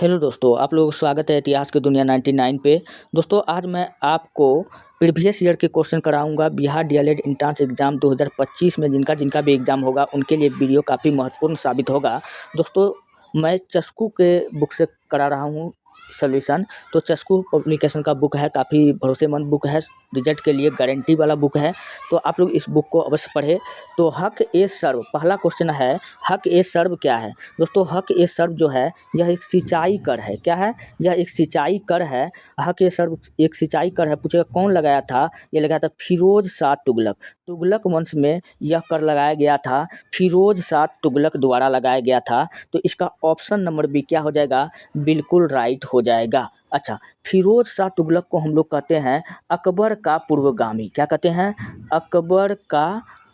Hello दोस्तों, आप लोगों का स्वागत है इतिहास की दुनिया 99 पे। दोस्तों, आज मैं आपको प्रीवियस ईयर के क्वेश्चन कराऊंगा। बिहार डीएलएड एंट्रेंस एग्ज़ाम 2025 में जिनका जिनका भी एग्ज़ाम होगा उनके लिए वीडियो काफ़ी महत्वपूर्ण साबित होगा। दोस्तों, मैं चस्कू के बुक से करा रहा हूँ सॉल्यूशन। तो चस्कू पब्लिकेशन का बुक है, काफ़ी भरोसेमंद बुक है, रिजल्ट के लिए गारंटी वाला बुक है। तो आप लोग इस बुक को अवश्य पढ़ें। तो हक ए सर्व, पहला क्वेश्चन है, हक ए सर्व क्या है? दोस्तों, हक ए सर्व जो है यह एक सिंचाई कर है। क्या है? यह एक सिंचाई कर है। हक ए सर्व एक सिंचाई कर है। पूछेगा कौन लगाया था? ये लगाया था फिरोज शाह तुगलक। तुगलक वंश में यह कर लगाया गया था, फिरोज शाह तुगलक द्वारा लगाया गया था। तो इसका ऑप्शन नंबर बी क्या हो जाएगा? बिल्कुल राइट हो जाएगा। अच्छा, फिरोज शाह तुगलक को हम लोग कहते हैं अकबर का पूर्वगामी। क्या कहते हैं?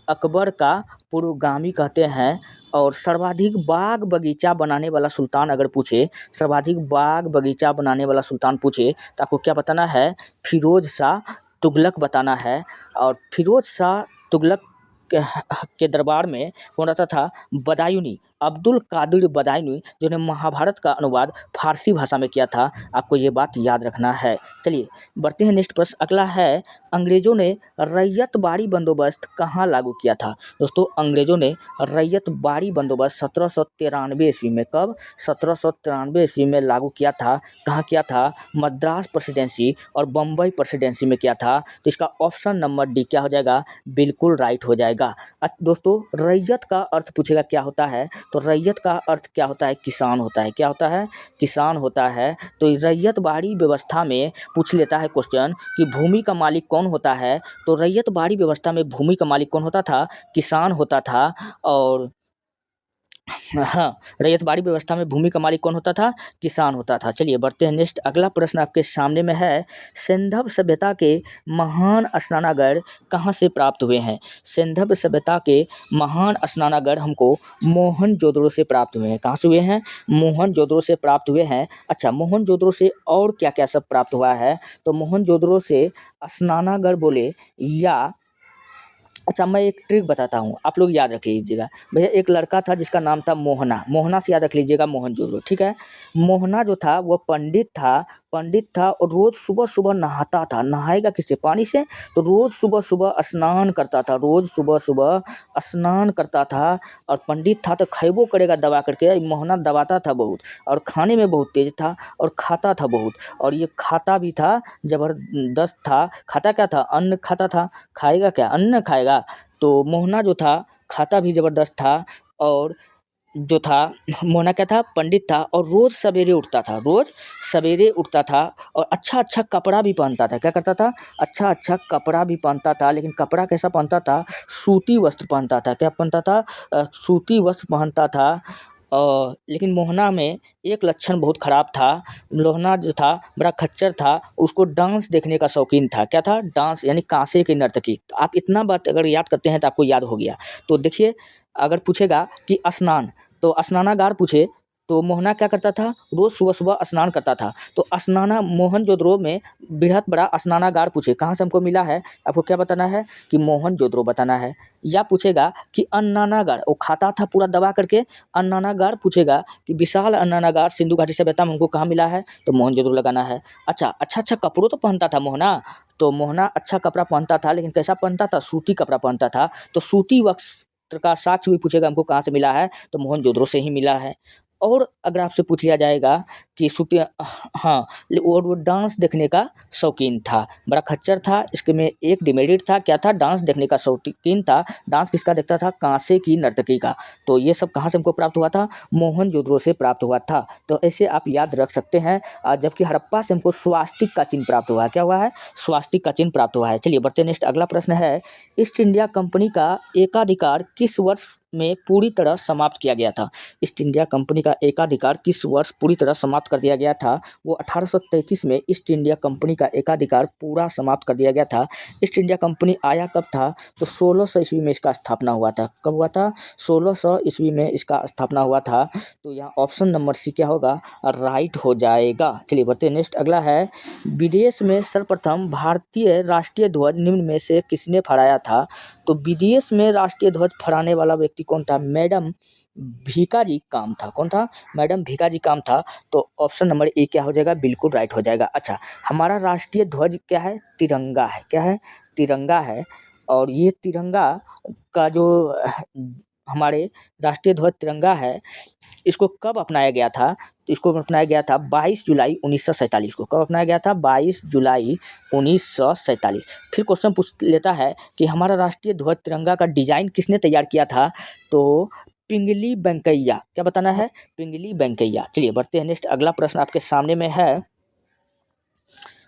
अकबर का पूर्वगामी कहते हैं। और सर्वाधिक बाग बगीचा बनाने वाला सुल्तान अगर पूछे, सर्वाधिक बाग बगीचा बनाने वाला सुल्तान पूछे तो आपको क्या बताना है? फिरोज शाह तुगलक बताना है। और फिरोज शाह तुगलक के दरबार में कौन रहता था? बदायूनी, अब्दुल कादिर बदायूनी, जिन्होंने महाभारत का अनुवाद फारसी भाषा में किया था। आपको ये बात याद रखना है। चलिए बढ़ते हैं नेक्स्ट प्रश्न। अगला है, अंग्रेजों ने रैयत बाड़ी बंदोबस्त कहाँ लागू किया था? दोस्तों, अंग्रेजों ने रैयत बाड़ी बंदोबस्त 1793 ईस्वी में, कब? 1793 ईस्वी में लागू किया था। कहाँ किया था? मद्रास प्रेसिडेंसी और बम्बई प्रेसिडेंसी में किया था। तो इसका ऑप्शन नंबर डी क्या हो जाएगा? बिल्कुल राइट हो जाएगा। दोस्तों, रैयत का अर्थ पूछेगा क्या होता है? तो रैयत का अर्थ क्या होता है? किसान होता है। क्या होता है? किसान होता है। तो रैयत बाड़ी व्यवस्था में पूछ लेता है क्वेश्चन कि भूमि का मालिक कौन होता है? तो रैयत बाड़ी व्यवस्था में भूमि का मालिक कौन होता था? किसान होता था। और हाँ, रैयत बाड़ी व्यवस्था में भूमि का मालिक कौन होता था? किसान होता था। चलिए बढ़ते हैं नेक्स्ट। अगला प्रश्न आपके सामने में है, सिंधव सभ्यता के महान स्नानागार कहाँ से प्राप्त हुए हैं? सिंधव सभ्यता के महान स्नानागार हमको मोहनजोदड़ो से प्राप्त हुए हैं। कहाँ से हुए हैं? मोहनजोदड़ो से प्राप्त हुए हैं। अच्छा, मोहनजोदड़ो से और क्या क्या सब प्राप्त हुआ है? तो मोहनजोदड़ो से स्नानागार बोले या अच्छा, मैं एक ट्रिक बताता हूँ, आप लोग याद रख लीजिएगा। भैया, एक लड़का था जिसका नाम था मोहना। मोहना से याद रख लीजिएगा मोहनजोदड़ो, ठीक है? मोहना जो था वो पंडित था और रोज़ सुबह-सुबह नहाता था। नहाएगा किससे? पानी से। तो रोज़ सुबह-सुबह स्नान करता था, रोज़ सुबह-सुबह स्नान करता था। और पंडित था तो खइबो करेगा दबा करके। मोहना दबाता था बहुत और खाने में बहुत तेज़ था और खाता था बहुत। और ये खाता भी था, ज़बरदस्त था। खाता क्या था? अन्न खाता था। खाएगा क्या? अन्न खाएगा। तो मोहना जो था खाता भी ज़बरदस्त था। और जो था मोहना क्या था? पंडित था। और रोज़ सवेरे उठता था, रोज़ सवेरे उठता था और अच्छा-अच्छा कपड़ा भी पहनता था। क्या करता था? अच्छा-अच्छा कपड़ा भी पहनता था। लेकिन कपड़ा कैसा पहनता था? सूती वस्त्र पहनता था। क्या पहनता था? सूती वस्त्र पहनता था। लेकिन मोहना में एक लक्षण बहुत ख़राब था। मोहना जो था बड़ा खच्चर था, उसको डांस देखने का शौकीन था। क्या था? डांस, यानी कांसे की नर्तकी। तो आप इतना बात अगर याद करते हैं तो आपको याद हो गया। तो देखिए, अगर पूछेगा कि स्नान, तो स्नानागार पूछे तो मोहना क्या करता था? रोज़ सुबह-सुबह स्नान करता था। तो मोहनजोदड़ो में बेहद बड़ा स्नानागार पूछे, कहाँ से हमको मिला है? आपको क्या बताना है? कि मोहनजोदड़ो बताना है। या पूछेगा कि अन्नानागार, वो खाता था पूरा दबा करके। अन्नानागार पूछेगा कि विशाल अन्नानागार सिंधु घाटी सभ्यता में हमको कहाँ मिला है? तो मोहनजोदड़ो लगाना है। अच्छा कपड़ों तो पहनता था मोहना। तो मोहना अच्छा कपड़ा पहनता था, लेकिन कैसा पहनता था? सूती कपड़ा पहनता था। तो सूती वस्त्र का साक्ष्य भी पूछेगा हमको कहाँ से मिला है? तो मोहनजोदड़ो से ही मिला है। और अगर आपसे पूछ लिया जाएगा कि सूती, हाँ, और वो डांस देखने का शौकीन था, बड़ा खच्चर था। इसके में एक डिमेरिट था, क्या था? डांस देखने का शौकीन था। डांस किसका देखता था? कांसे की नर्तकी का। तो ये सब कहाँ से हमको प्राप्त हुआ था? मोहनजोदड़ो से प्राप्त हुआ था। तो ऐसे आप याद रख सकते हैं। जबकि हड़प्पा से हमको स्वास्तिक का चिन्ह प्राप्त हुआ है। क्या हुआ है? स्वास्तिक का चिन्ह प्राप्त हुआ है। चलिए बढ़ते नेक्स्ट। अगला प्रश्न है, ईस्ट इंडिया कंपनी का एकाधिकार किस वर्ष में पूरी तरह समाप्त किया गया था? ईस्ट इंडिया कंपनी का एकाधिकार किस वर्ष पूरी तरह समाप्त कर दिया गया था? वो 1833 में ईस्ट इंडिया कंपनी का एकाधिकार पूरा समाप्त कर दिया गया था। ईस्ट इंडिया कंपनी आया कब था? तो 1600 ईस्वी में इसका स्थापना हुआ था। कब हुआ था? 1600 ईस्वी में इसका स्थापना हुआ था। तो यहाँ ऑप्शन नंबर सी क्या होगा? राइट हो जाएगा। चलिए बढ़ते नेक्स्ट। अगला है, विदेश में सर्वप्रथम भारतीय राष्ट्रीय ध्वज निम्न में से किसने फहराया था? तो विदेश में राष्ट्रीय ध्वज फहराने वाला व्यक्ति कौन था? मैडम भीकाजी काम था। कौन था मैडम? भीकाजी काम था। तो ऑप्शन नंबर ए क्या हो जाएगा? बिल्कुल राइट हो जाएगा। अच्छा, हमारा राष्ट्रीय ध्वज क्या है? तिरंगा है। क्या है? तिरंगा है। और ये तिरंगा का जो हमारे राष्ट्रीय ध्वज तिरंगा है, इसको कब अपनाया गया था? तो इसको अपनाया गया था 22 जुलाई 1947 को। कब अपनाया गया था? 22 जुलाई 1947। फिर क्वेश्चन पूछ लेता है कि हमारा राष्ट्रीय ध्वज तिरंगा का डिजाइन किसने तैयार किया था? तो पिंगली वेंकैया। क्या बताना है? पिंगली वेंकैया। चलिए बढ़ते हैं नेक्स्ट। अगला प्रश्न आपके सामने में है,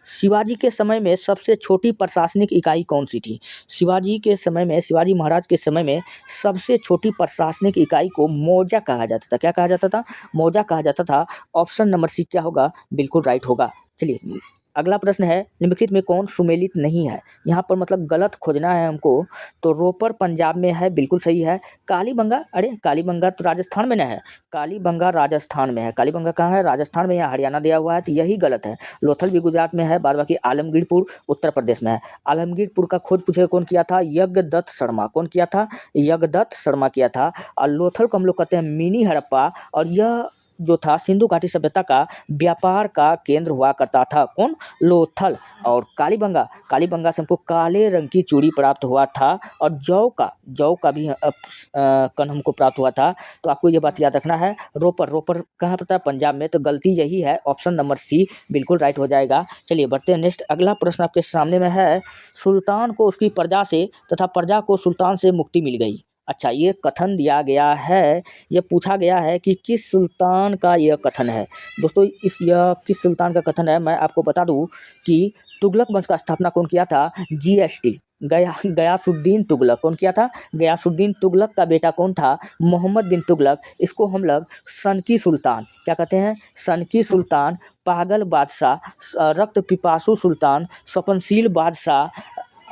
शिवाजी के समय में सबसे छोटी प्रशासनिक इकाई कौन सी थी? शिवाजी के समय में, शिवाजी महाराज के समय में सबसे छोटी प्रशासनिक इकाई को मौजा कहा जाता था। क्या कहा जाता था? मौजा कहा जाता था। ऑप्शन नंबर सी क्या होगा? बिल्कुल राइट होगा। चलिए अगला प्रश्न है, निम्नलिखित में कौन सुमेलित नहीं है? यहाँ पर मतलब गलत खोजना है हमको। तो रोपर पंजाब में है, बिल्कुल सही है। कालीबंगा, अरे कालीबंगा तो राजस्थान में ना है। कालीबंगा राजस्थान में है। कालीबंगा कहाँ है? राजस्थान में, या हरियाणा दिया हुआ है, तो यही गलत है। लोथल भी गुजरात में है, बाद बाकी आलमगीरपुर उत्तर प्रदेश में है। आलमगीरपुर का खोज पूछे कौन किया था? यज्ञदत्त शर्मा। कौन किया था? यज्ञदत्त शर्मा किया था। और लोथल को हम लोग कहते हैं मिनी हड़प्पा, और यह जो था सिंधु घाटी सभ्यता का व्यापार का केंद्र हुआ करता था। कौन? लोथल। और कालीबंगा, कालीबंगा से हमको काले रंग की चूड़ी प्राप्त हुआ था, और जौ का भी कण हमको प्राप्त हुआ था। तो आपको ये बात याद रखना है। रोपर, रोपर कहाँ पड़ता है? पंजाब में। तो गलती यही है, ऑप्शन नंबर सी बिल्कुल राइट हो जाएगा। चलिए बढ़ते हैं नेक्स्ट। अगला प्रश्न आपके सामने में है, सुल्तान को उसकी प्रजा से तथा प्रजा को सुल्तान से मुक्ति मिल गई। अच्छा, ये कथन दिया गया है, ये पूछा गया है कि किस सुल्तान का यह कथन है। दोस्तों यह किस सुल्तान का कथन है? मैं आपको बता दूं कि तुगलक वंश का स्थापना कौन किया था? जीएसटी, गयासुद्दीन तुगलक। कौन किया था? गयासुद्दीन तुगलक का बेटा कौन था? मोहम्मद बिन तुगलक। इसको हम लोग सनकी सुल्तान क्या कहते हैं? सनकी सुल्तान, पागल बादशाह, रक्त पिपासु सुल्तान, स्वप्नशील बादशाह,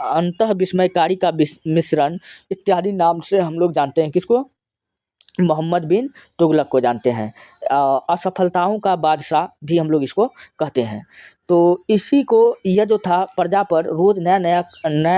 अंतः विस्मयकारी का मिश्रण इत्यादि नाम से हम लोग जानते हैं। किसको? मोहम्मद बिन तुगलक को जानते हैं। असफलताओं का बादशाह भी हम लोग इसको कहते हैं। तो इसी को, यह जो था प्रजा पर रोज़ नया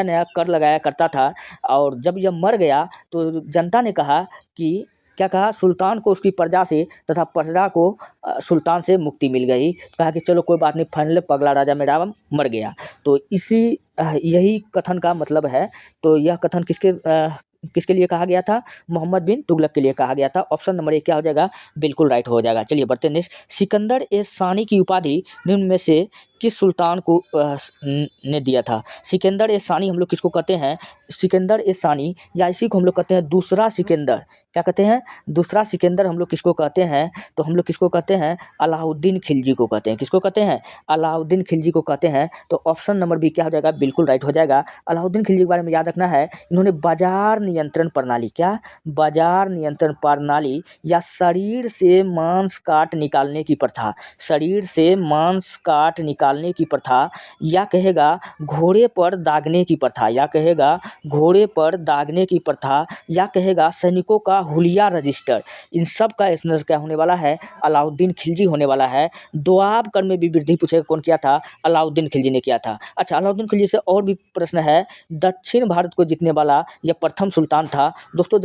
नया कर लगाया करता था, और जब यह मर गया तो जनता ने कहा कि, क्या कहा? सुल्तान को उसकी प्रजा से तथा प्रजा को सुल्तान से मुक्ति मिल गई। कहा कि चलो कोई बात नहीं, फाइनल पगला राजा मेरा मर गया। तो इसी यही कथन का मतलब है। तो यह कथन किसके लिए कहा गया था? मोहम्मद बिन तुगलक के लिए कहा गया था। ऑप्शन नंबर ए क्या हो जाएगा? बिल्कुल राइट हो जाएगा। चलिए बढ़ते हैं नेक्स्ट। सिकंदर ए सानी की उपाधि निम्न में से किस सुल्तान को ने दिया था? सिकंदर ए सानी हम लोग किसको कहते हैं? सिकंदर ए सानी, या इसी को हम लोग कहते हैं दूसरा सिकंदर। क्या कहते हैं? दूसरा सिकंदर हम लोग किसको कहते हैं? तो हम लोग किसको कहते हैं? अलाउद्दीन खिलजी को कहते हैं। किसको कहते हैं? अलाउद्दीन खिलजी को कहते हैं। तो ऑप्शन नंबर बी क्या हो जाएगा? बिल्कुल राइट हो जाएगा। अलाउद्दीन खिलजी के बारे में याद रखना है, इन्होंने बाजार नियंत्रण प्रणाली, क्या? बाजार नियंत्रण प्रणाली, या शरीर से मांस काट निकालने की प्रथा, शरीर से मांस काट निकालने की प्रथा, या कहेगा घोड़े पर दागने की प्रथा, या कहेगा घोड़े पर दागने की प्रथा, या कहेगा सैनिकों का हुलिया रजिस्टर, इन सब का इसमें क्या होने वाला है? अलाउद्दीन खिलजी होने वाला है। दोआब कर में भी वृद्धि पूछेगा, कौन किया था? अलाउद्दीन खिलजी ने किया था। अच्छा, अलाउद्दीन खिलजी से और भी प्रश्न है। दक्षिण भारत को जीतने वाला यह प्रथम सुल्तान था। दोस्तों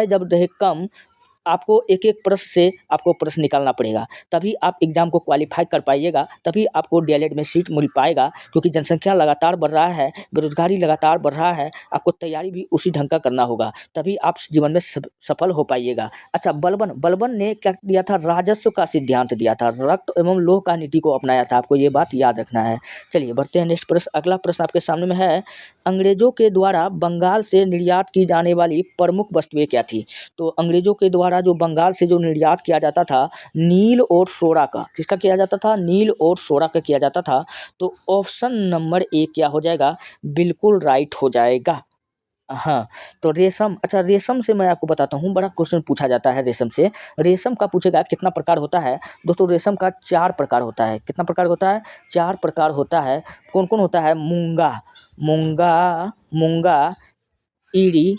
जब रहे कम, आपको एक एक प्रश्न से आपको प्रश्न निकालना पड़ेगा, तभी आप एग्जाम को क्वालिफाई कर पाइएगा, तभी आपको डीएलएड में सीट मिल पाएगा। क्योंकि जनसंख्या लगातार बढ़ रहा है, बेरोजगारी लगातार बढ़ रहा है, आपको तैयारी भी उसी ढंग का करना होगा, तभी आप जीवन में सफल हो पाइएगा। अच्छा, बलबन ने क्या दिया था? राजस्व का सिद्धांत दिया था, रक्त एवं लोह का नीति को अपनाया था। आपको ये बात याद रखना है। चलिए बढ़ते हैं नेक्स्ट प्रश्न। अगला प्रश्न आपके सामने में है, अंग्रेजों के द्वारा बंगाल से निर्यात की जाने वाली प्रमुख वस्तुएं क्या थी? तो अंग्रेजों के द्वारा जो बंगाल से जो निर्यात किया जाता था, नील और सोरा का, किसका किया जाता था? नील और सोरा का किया जाता था। तो ऑप्शन नंबर ए क्या हो जाएगा? बिल्कुल राइट हो जाएगा। हाँ, तो रेशम, अच्छा रेशम से मैं आपको बताता हूँ, बड़ा क्वेश्चन पूछा जाता है रेशम से। रेशम का पूछेगा कितना प्रकार होता है? दोस्तों रेशम का 4 प्रकार होता है। कितना प्रकार होता है? 4 प्रकार होता है। कौन कौन होता है? मूंगा, मूंगा, मूंगा, ईड़ी,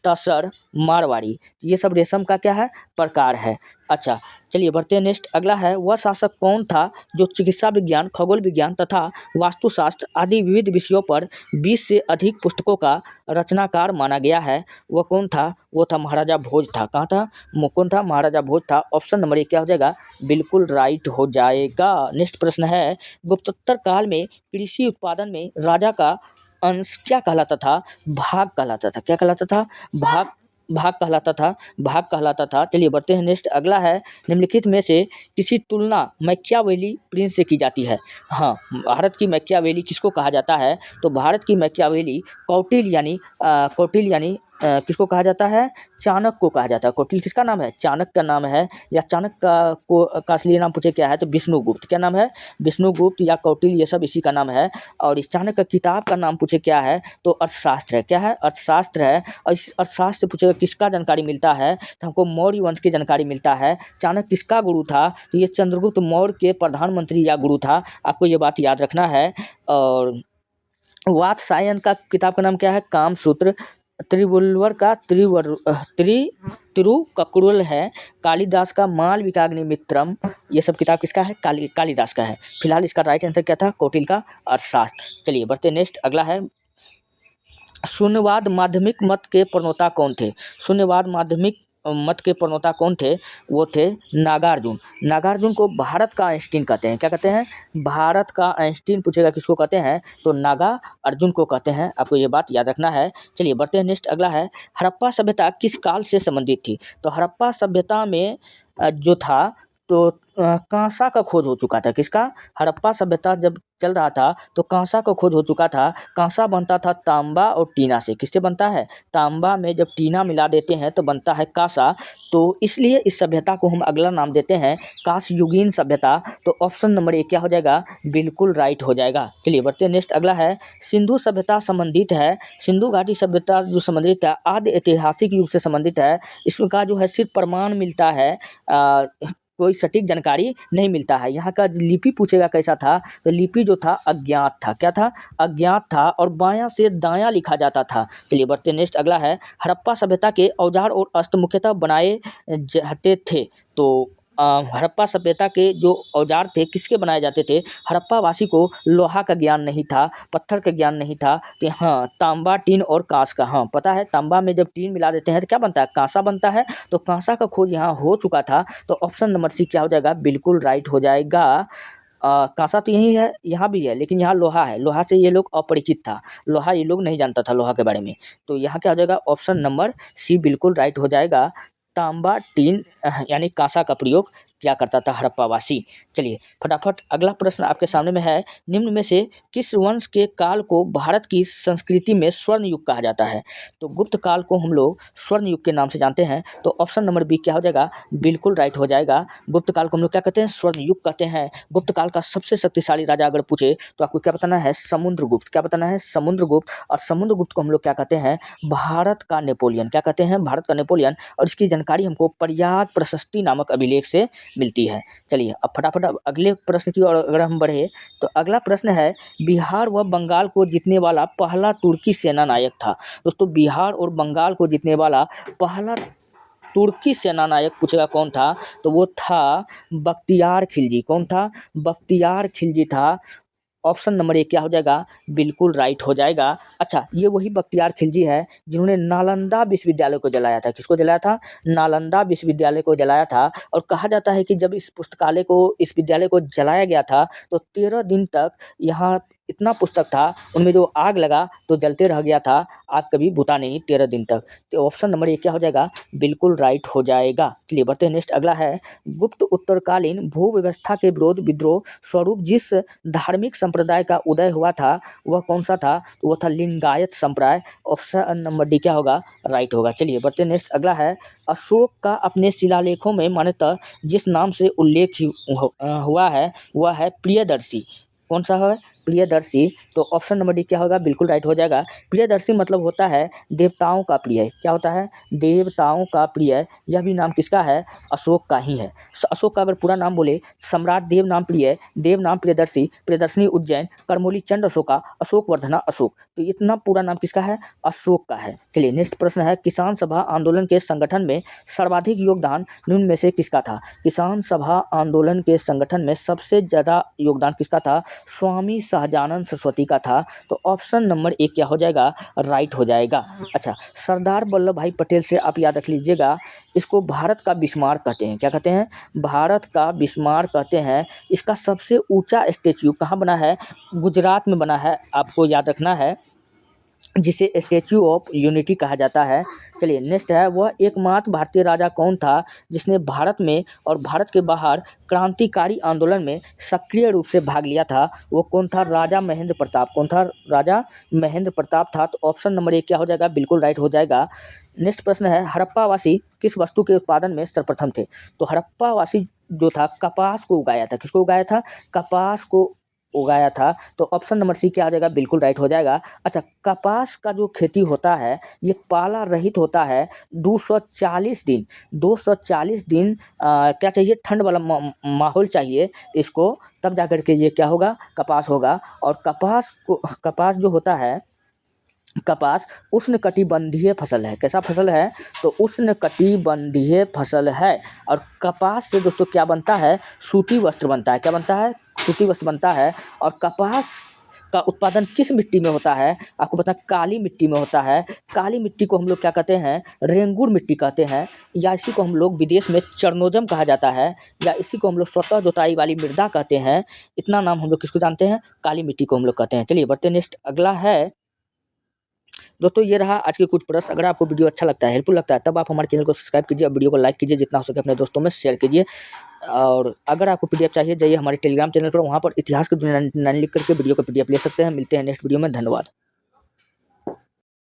तसर, मारवाड़ी। ये सब रेशम का क्या है, प्रकार है। अच्छा चलिए बढ़ते हैं नेक्स्ट। अगला है, वह शासक कौन था जो चिकित्सा विज्ञान, खगोल विज्ञान तथा वास्तुशास्त्र आदि विविध विषयों पर 20 से अधिक पुस्तकों का रचनाकार माना गया है? वह कौन था? वो था महाराजा भोज था। कहाँ था? कौन था? महाराजा भोज था। ऑप्शन नंबर 1 क्या हो जाएगा, बिल्कुल राइट हो जाएगा। नेक्स्ट प्रश्न है, गुप्तोत्तर काल में कृषि उत्पादन में राजा का अंश क्या कहलाता था? भाग कहलाता था। क्या कहलाता था? भाग। भाग कहलाता था। भाग कहलाता था। चलिए बढ़ते हैं नेक्स्ट। अगला है, निम्नलिखित में से किसी तुलना मैकियावेली प्रिंस से की जाती है? हाँ, भारत की मैकियावेली किसको कहा जाता है? तो भारत की मैकियावेली कौटिल्य यानी किसको कहा जाता है? चाणक्य को कहा जाता है। कौटिल्य किसका नाम है? चाणक्य का नाम है। या चाणक्य का असली नाम पूछे क्या है, तो विष्णुगुप्त। क्या नाम है? विष्णुगुप्त या कौटिल्य, ये सब इसी का नाम है। और इस चाणक्य का किताब का नाम पूछे क्या है, तो अर्थशास्त्र है। क्या है? अर्थशास्त्र है। और इस अर्थशास्त्र पूछेगा किसका जानकारी मिलता है, तो हमको मौर्य वंश की जानकारी मिलता है। चाणक्य किसका गुरु था? तो ये चंद्रगुप्त मौर्य के प्रधानमंत्री या गुरु था। आपको ये बात याद रखना है। और वात्स्यायन का किताब का नाम क्या है? कामसूत्र। त्रिवुल्लुवर का तिरुक्कुरल है। कालिदास का मालविकाग्निमित्रम। ये सब किताब किसका है? कालिदास का है। फिलहाल इसका राइट आंसर क्या था? कौटिल्य का अर्थशास्त्र। चलिए बढ़ते नेक्स्ट। अगला है, शून्यवाद माध्यमिक मत के प्रणेता कौन थे? शून्यवाद माध्यमिक मत के प्रणेता कौन थे? वो थे नागार्जुन। नागार्जुन को भारत का आइंस्टीन कहते हैं। क्या कहते हैं? भारत का आइंस्टीन पूछेगा किसको कहते हैं, तो नागा अर्जुन को कहते हैं। आपको ये बात याद रखना है। चलिए बढ़ते हैं नेक्स्ट। अगला है, हड़प्पा सभ्यता किस काल से संबंधित थी? तो हड़प्पा सभ्यता में जो था, तो कांसा का खोज हो चुका था। किसका? हड़प्पा सभ्यता जब चल रहा था तो कांसा का खोज हो चुका था। कांसा बनता था तांबा और टीना से। किससे बनता है? तांबा में जब टीना मिला देते हैं तो बनता है कांसा। तो इसलिए इस सभ्यता को हम अगला नाम देते हैं कांस्ययुगीन सभ्यता। तो ऑप्शन नंबर 1 क्या हो जाएगा, बिल्कुल राइट हो जाएगा। चलिए बढ़ते हैं नेक्स्ट। अगला है, सिंधु सभ्यता संबंधित है, सिंधु घाटी सभ्यता जो संबंधित है आदि ऐतिहासिक युग से संबंधित है। इसका जो है सिर्फ प्रमाण मिलता है, कोई सटीक जानकारी नहीं मिलता है। यहाँ का लिपि पूछेगा कैसा था, तो लिपि जो था अज्ञात था। क्या था? अज्ञात था और बायां से दायां लिखा जाता था। चलिए बढ़ते नेक्स्ट। अगला है, हड़प्पा सभ्यता के औजार और अस्त्र मुख्यतः बनाए जाते थे। तो हड़प्पा सभ्यता के जो औजार थे किसके बनाए जाते थे? हड़प्पा वासी को लोहा का ज्ञान नहीं था, पत्थर का ज्ञान नहीं था। तो हाँ, तांबा, टीन और कांस का। हाँ पता है, तांबा में जब टीन मिला देते हैं तो क्या बनता है? कांसा बनता है। तो कांसा का खोज यहाँ हो चुका था। तो ऑप्शन नंबर सी क्या हो जाएगा, बिल्कुल राइट हो जाएगा। कांसा तो यही है, यहाँ भी है, लेकिन यहाँ लोहा है। लोहा से ये लोग अपरिचित था, लोहा ये लोग नहीं जानता था लोहा के बारे में। तो यहाँ क्या हो जाएगा, ऑप्शन नंबर सी बिल्कुल राइट हो जाएगा। तांबा, टीन यानी कांसा का प्रयोग क्या करता था हड़प्पावासी। चलिए फटाफट अगला प्रश्न आपके सामने में है, निम्न में से किस वंश के काल को भारत की संस्कृति में स्वर्ण युग कहा जाता है? तो गुप्त काल को हम लोग स्वर्ण युग के नाम से जानते हैं। तो ऑप्शन नंबर बी क्या हो जाएगा, बिल्कुल राइट हो जाएगा। गुप्त काल को हम लोग क्या कहते हैं? स्वर्ण युग कहते हैं। गुप्त काल का सबसे शक्तिशाली राजा अगर पूछे तो आपको क्या बताना है? समुद्रगुप्त। क्या बताना है? समुद्रगुप्त। और समुद्रगुप्त को हम लोग क्या कहते हैं? भारत का नेपोलियन। क्या कहते हैं? भारत का नेपोलियन। और इसकी जानकारी हमको प्रयाग प्रशस्ति नामक अभिलेख से मिलती है। चलिए अब फटाफट अगले प्रश्न की ओर अगर हम बढ़े, तो अगला प्रश्न है, बिहार व बंगाल को जीतने वाला पहला तुर्की सेना नायक था। दोस्तों बिहार और बंगाल को जीतने वाला पहला तुर्की सेना नायक पूछेगा कौन था, तो वो था बख्तियार खिलजी। कौन था? बख्तियार खिलजी था। ऑप्शन नंबर 1 क्या हो जाएगा, बिल्कुल राइट हो जाएगा। अच्छा, ये वही बख्तियार खिलजी है जिन्होंने नालंदा विश्वविद्यालय को जलाया था। किसको जलाया था? नालंदा विश्वविद्यालय को जलाया था। और कहा जाता है कि जब इस विद्यालय को जलाया गया था तो 13 दिन तक यहाँ इतना पुस्तक था, उनमें जो आग लगा तो जलते रह गया था, आग कभी बुता नहीं 13 दिन तक। तो ऑप्शन नंबर 1 क्या हो जाएगा, बिल्कुल राइट हो जाएगा। चलिए बढ़ते हैं नेक्स्ट। अगला है, गुप्त उत्तरकालीन भू व्यवस्था के विरोध विद्रोह स्वरूप जिस धार्मिक संप्रदाय का उदय हुआ था वह कौन सा था? वो था लिंगायत संप्रदाय। ऑप्शन नंबर डी क्या होगा, राइट होगा। चलिए बढ़ते हैं नेक्स्ट। अगला है, अशोक का अपने शिलालेखों में मान्यतः जिस नाम से उल्लेख हुआ है वह है प्रियदर्शी। कौन सा है? प्रियदर्शी, तो ऑप्शन नंबर डी क्या होगा, बिल्कुल राइट हो जाएगा। प्रियदर्शी मतलब होता है देवताओं का प्रिय। क्या होता है, देवताओं का प्रिय। यह भी नाम किसका है, अशोक का ही है। अशोक का अगर पूरा नाम बोले, सम्राट देव नाम प्रिय, देव नाम प्रियदर्शी, प्रियदर्शनी उज्जैन, करमोली चंद्र अशोका, अशोक वर्धना अशोक, तो इतना पूरा नाम किसका है, अशोक का है। चलिए नेक्स्ट प्रश्न है, किसान सभा आंदोलन के संगठन में सर्वाधिक योगदान निम्न में से किसका था। किसान सभा आंदोलन के संगठन में सबसे ज़्यादा योगदान किसका था, स्वामी सहजानंद सरस्वती का था। तो ऑप्शन नंबर एक क्या हो जाएगा, राइट हो जाएगा। अच्छा, सरदार वल्लभ भाई पटेल से आप याद रख लीजिएगा, इसको भारत का बिस्मार्क कहते हैं। क्या कहते हैं, भारत का बिस्मार्क कहते हैं। इसका सबसे ऊंचा स्टेच्यू कहाँ बना है, गुजरात में बना है, आपको याद रखना है, जिसे स्टैच्यू ऑफ यूनिटी कहा जाता है। चलिए नेक्स्ट है, वह एकमात्र भारतीय राजा कौन था जिसने भारत में और भारत के बाहर क्रांतिकारी आंदोलन में सक्रिय रूप से भाग लिया था। वो कौन था, राजा महेंद्र प्रताप। कौन था, राजा महेंद्र प्रताप था। तो ऑप्शन नंबर एक क्या हो जाएगा, बिल्कुल राइट हो जाएगा। नेक्स्ट प्रश्न है, हड़प्पावासी किस वस्तु के उत्पादन में सर्वप्रथम थे। तो हड़प्पावासी जो था कपास को उगाया था। किसको उगाया था, कपास को उगाया था। तो ऑप्शन नंबर सी क्या आ जाएगा, बिल्कुल राइट हो जाएगा। अच्छा, कपास का जो खेती होता है ये पाला रहित होता है। 240 दिन 240 दिन क्या चाहिए, ठंड वाला माहौल चाहिए इसको, तब जा कर के ये क्या होगा, कपास होगा। और कपास जो होता है, कपास उष्णकटिबंधीय फसल है। कैसा फसल है, तो उष्णकटिबंधीय फसल है। और कपास से दोस्तों क्या बनता है, सूती वस्त्र बनता है। क्या बनता है, सूती वस्त्र बनता है। और कपास का उत्पादन किस मिट्टी में होता है, आपको पता है, काली मिट्टी में होता है। काली मिट्टी को हम लोग क्या कहते हैं, रेंगुर मिट्टी कहते हैं, या इसी को हम लोग विदेश में चरनोजम कहा जाता है, या इसी को हम लोग स्वतः जोताई वाली मृदा कहते हैं। इतना नाम हम लोग किसको जानते हैं, काली मिट्टी को हम लोग कहते हैं। चलिए बढ़ते नेक्स्ट, अगला है दोस्तों, ये रहा आज के कुछ प्रश्न। अगर आपको वीडियो अच्छा लगता है, हेल्पफुल लगता है, तब आप हमारे चैनल को सब्सक्राइब कीजिए और वीडियो को लाइक कीजिए, जितना हो सके अपने दोस्तों में शेयर कीजिए। और अगर आपको पीडीएफ चाहिए, जाइए हमारे टेलीग्राम चैनल पर, वहाँ पर इतिहास की दुनिया लिख करके वीडियो का पीडीएफ ले सकते हैं। मिलते हैं नेक्स्ट वीडियो में, धन्यवाद।